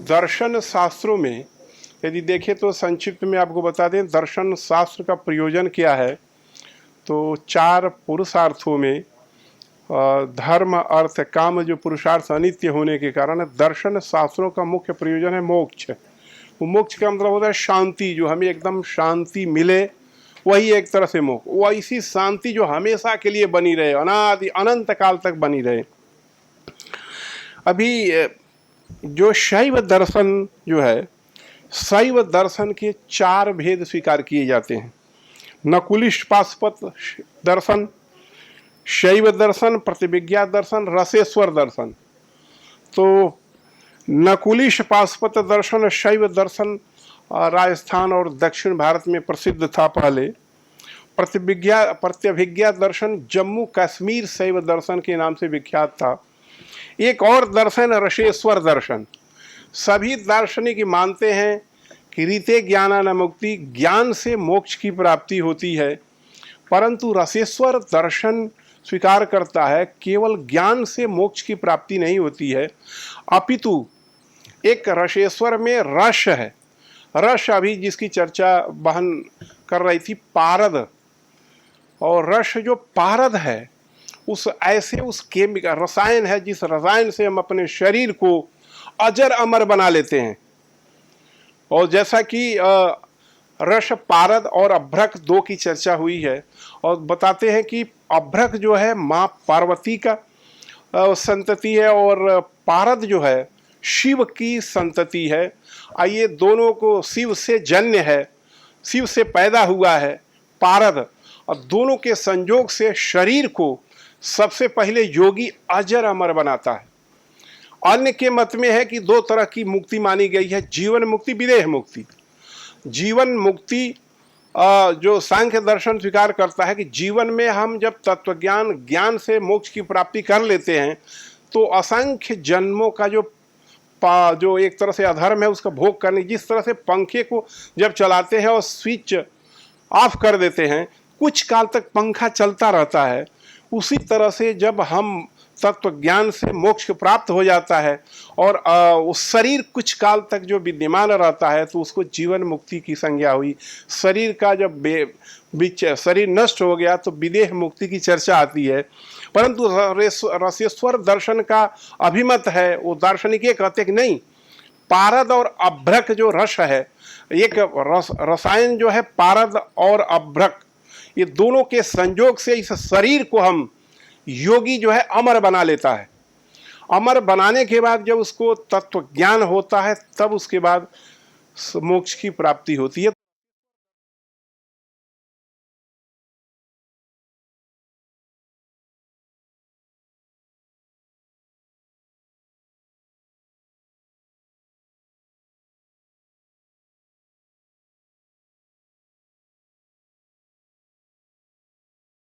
दर्शन शास्त्रों में यदि देखें तो संक्षिप्त में आपको बता दें, दर्शन शास्त्र का प्रयोजन क्या है। तो 4 पुरुषार्थों में धर्म अर्थ काम जो पुरुषार्थ अनित्य होने के कारण दर्शन शास्त्रों का मुख्य प्रयोजन है मोक्ष। वो मोक्ष का मतलब होता है शांति, जो हमें एकदम शांति मिले, वही एक तरह से मोक्ष। वो ऐसी शांति जो हमेशा के लिए बनी रहे, अनादि अनंत काल तक बनी रहे। अभी जो शैव दर्शन जो है, शैव दर्शन के 4 भेद स्वीकार किए जाते हैं। नकुलिश पाशुपत दर्शन, शैव दर्शन, प्रतिविज्ञा दर्शन, रसेश्वर दर्शन। तो नकुलिश पाशुपत दर्शन, शैव दर्शन राजस्थान और दक्षिण भारत में प्रसिद्ध था पहले। प्रत्यभिज्ञा दर्शन जम्मू कश्मीर शैव दर्शन के नाम से विख्यात था। एक और दर्शन रसेश्वर दर्शन। सभी दार्शनिक मानते हैं कि रीते ज्ञानान मुक्ति, ज्ञान से मोक्ष की प्राप्ति होती है, परंतु रसेश्वर दर्शन स्वीकार करता है केवल ज्ञान से मोक्ष की प्राप्ति नहीं होती है, अपितु एक रसेश्वर में रस है। रस अभी जिसकी चर्चा बहन कर रही थी, पारद। और रस जो पारद है उस ऐसे उस केमिकल रसायन है जिस रसायन से हम अपने शरीर को अजर अमर बना लेते हैं। और जैसा कि रस, पारद और अभ्रक 2 की चर्चा हुई है, और बताते हैं कि अभ्रक जो है माँ पार्वती का संतति है और पारद जो है शिव की संतति है। ये दोनों को शिव से जन्य है, शिव से पैदा हुआ है पारद, और दोनों के संयोग से शरीर को सबसे पहले योगी अजर अमर बनाता है। अन्य के मत में है कि 2 तरह की मुक्ति मानी गई है, जीवन मुक्ति, विदेह मुक्ति। जीवन मुक्ति जो सांख्य दर्शन स्वीकार करता है कि जीवन में हम जब तत्वज्ञान ज्ञान से मोक्ष की प्राप्ति कर लेते हैं तो असंख्य जन्मों का जो एक तरह से अधर्म है उसका भोग करने, जिस तरह से पंखे को जब चलाते हैं और स्विच ऑफ कर देते हैं, कुछ काल तक पंखा चलता रहता है, उसी तरह से जब हम तत्व ज्ञान से मोक्ष प्राप्त हो जाता है और उस शरीर कुछ काल तक जो विद्यमान रहता है तो उसको जीवन मुक्ति की संज्ञा हुई। शरीर का जब शरीर नष्ट हो गया तो विदेह मुक्ति की चर्चा आती है। परंतु रसेश्वर दर्शन का अभिमत है, वो दार्शनिक ये कहते कि नहीं, पारद और अभ्रक जो रस है, एक रसायन जो है पारद और अभ्रक, ये दोनों के संयोग से इस शरीर को हम योगी जो है अमर बना लेता है। अमर बनाने के बाद जब उसको तत्व ज्ञान होता है तब उसके बाद मोक्ष की प्राप्ति होती है।